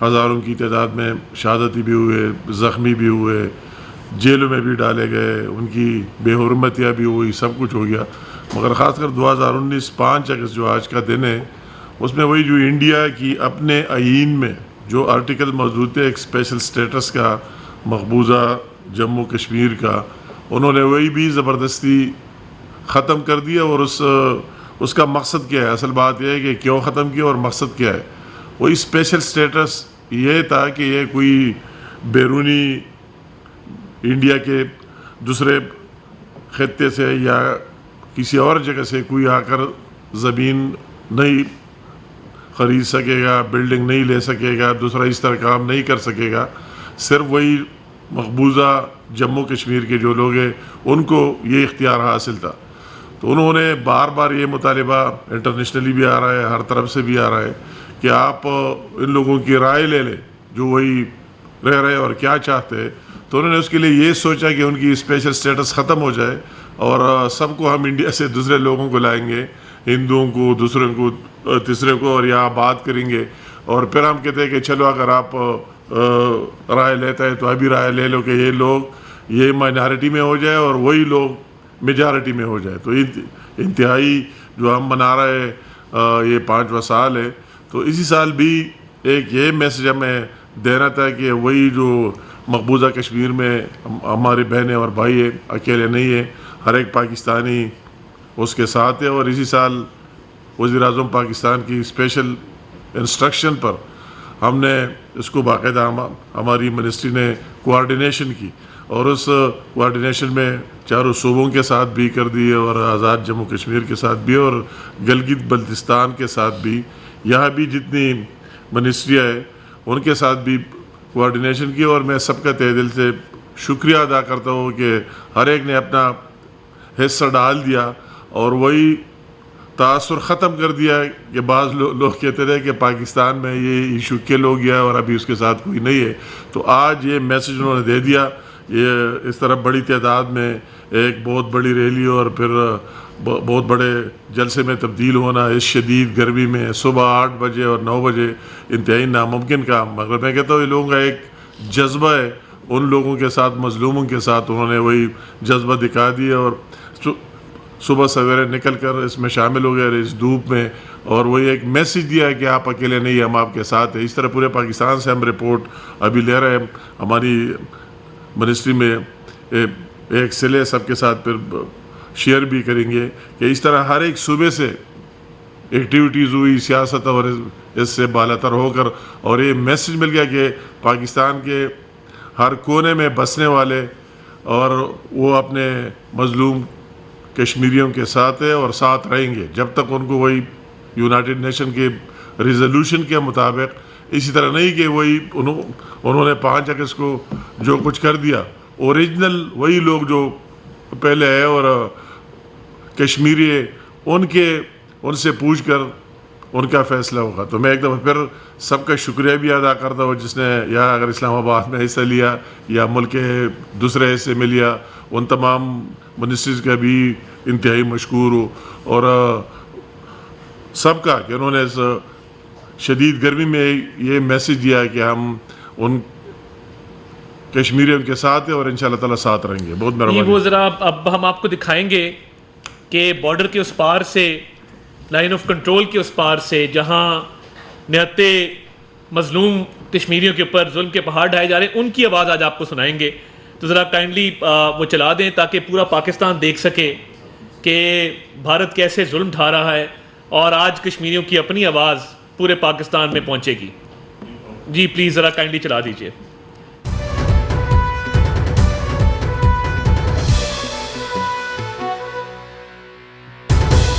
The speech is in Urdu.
ہزاروں کی تعداد میں شہادتی بھی ہوئے، زخمی بھی ہوئے، جیلوں میں بھی ڈالے گئے، ان کی بے حرمتیاں بھی ہوئی، سب کچھ ہو گیا. مگر خاص کر 2019 5 اگست جو آج کا دن ہے، اس میں وہی جو انڈیا کی اپنے آئین میں جو آرٹیکل موجود ہے ایک اسپیشل سٹیٹس کا مقبوضہ جموں کشمیر کا، انہوں نے وہی بھی زبردستی ختم کر دیا. اور اس کا مقصد کیا ہے؟ اصل بات یہ ہے کہ کیوں ختم کیا اور مقصد کیا ہے. وہی اسپیشل سٹیٹس یہ تھا کہ یہ کوئی بیرونی انڈیا کے دوسرے خطے سے یا کسی اور جگہ سے کوئی آ کر زمین نہیں خرید سکے گا، بلڈنگ نہیں لے سکے گا، دوسرا اس طرح کام نہیں کر سکے گا. صرف وہی مقبوضہ جموں کشمیر کے جو لوگ ہیں ان کو یہ اختیار حاصل تھا. تو انہوں نے بار بار یہ مطالبہ انٹرنیشنلی بھی آ رہا ہے، ہر طرف سے بھی آ رہا ہے کہ آپ ان لوگوں کی رائے لے لیں جو وہی رہ رہے اور کیا چاہتے ہیں. تو انہوں نے اس کے لیے یہ سوچا کہ ان کی اسپیشل سٹیٹس ختم ہو جائے اور سب کو ہم انڈیا سے دوسرے لوگوں کو لائیں گے، ہندوؤں کو، دوسروں کو، تیسرے کو، اور یہاں بات کریں گے. اور پھر ہم کہتے ہیں کہ چلو اگر آپ رائے لیتا ہے تو ابھی رائے لے لو کہ یہ لوگ یہ مائنارٹی میں ہو جائے اور وہی لوگ میجارٹی میں ہو جائے. تو انتہائی جو ہم منا رہے ہیں یہ 5واں سال ہے. تو اسی سال بھی ایک یہ میسج ہمیں دینا تھا کہ وہی جو مقبوضہ کشمیر میں ہمارے بہنیں اور بھائی ہیں، اکیلے نہیں ہیں، ہر ایک پاکستانی اس کے ساتھ ہے. اور اسی سال وزیر اعظم پاکستان کی اسپیشل انسٹرکشن پر ہم نے اس کو باقاعدہ ہماری منسٹری نے کوارڈینیشن کی اور اس کوارڈینیشن میں چاروں صوبوں کے ساتھ بھی کر دی اور آزاد جموں کشمیر کے ساتھ بھی اور گلگت بلتستان کے ساتھ بھی. یہاں بھی جتنی منسٹریاں ہیں ان کے ساتھ بھی کوارڈینیشن کی. اور میں سب کا تہہ دل سے شکریہ ادا کرتا ہوں کہ ہر ایک نے اپنا حصہ ڈال دیا اور وہی تاثر ختم کر دیا کہ بعض لوگ کہتے رہے کہ پاکستان میں یہ ایشو کل ہو گیا اور ابھی اس کے ساتھ کوئی نہیں ہے. تو آج یہ میسج انہوں نے دے دیا. یہ اس طرح بڑی تعداد میں ایک بہت بڑی ریلی اور پھر بہت بڑے جلسے میں تبدیل ہونا اس شدید گرمی میں صبح 8 بجے اور 9 بجے انتہائی ناممکن کام. مگر میں کہتا ہوں یہ لوگوں کا ایک جذبہ ہے، ان لوگوں کے ساتھ، مظلوموں کے ساتھ انہوں نے وہی جذبہ دکھا دیا اور صبح سویرے نکل کر اس میں شامل ہو گئے اس دھوپ میں اور وہی ایک میسج دیا ہے کہ آپ اکیلے نہیں ہیں، ہم آپ کے ساتھ ہیں. اس طرح پورے پاکستان سے ہم رپورٹ ابھی لے رہے ہیں. ہماری منسٹری میں ایک سلے سب کے ساتھ پھر شیئر بھی کریں گے کہ اس طرح ہر ایک صوبے سے ایکٹیویٹیز ہوئی، سیاست اور اس سے بالا تر ہو کر اور یہ میسج مل گیا کہ پاکستان کے ہر کونے میں بسنے والے اور وہ اپنے مظلوم کشمیریوں کے ساتھ ہے اور ساتھ رہیں گے جب تک ان کو وہی یونائٹڈ نیشن کے ریزولوشن کے مطابق. اسی طرح نہیں کہ وہی انہوں نے 5 اگست کو جو کچھ کر دیا، اوریجنل وہی لوگ جو پہلے ہے اور کشمیری ہے ان سے پوچھ کر ان کا فیصلہ ہوگا. تو میں ایک دفعہ پھر سب کا شکریہ بھی ادا کرتا ہوں جس نے یا اگر اسلام آباد میں حصہ لیا یا ملک کے دوسرے حصے میں لیا. ان تمام منسٹریز کا بھی انتہائی مشکور ہوں اور سب کا کہ انہوں نے اس شدید گرمی میں یہ میسج دیا کہ ہم ان کشمیریوں کے ساتھ ہیں اور انشاءاللہ تعالیٰ ساتھ رہیں گے. بہت مہربانی. وہ ذرا اب ہم آپ کو دکھائیں گے کہ بارڈر کے اس پار سے، لائن آف کنٹرول کے اس پار سے جہاں نہتے مظلوم کشمیریوں کے اوپر ظلم کے پہاڑ ڈھائے جا رہے ہیں، ان کی آواز آج آپ کو سنائیں گے. تو ذرا کائنڈلی وہ چلا دیں تاکہ پورا پاکستان دیکھ سکے کہ بھارت کیسے ظلم ڈھا رہا ہے اور آج کشمیریوں کی اپنی آواز پورے پاکستان میں پہنچے گی. جی پلیز ذرا کائنڈلی چلا دیجیے.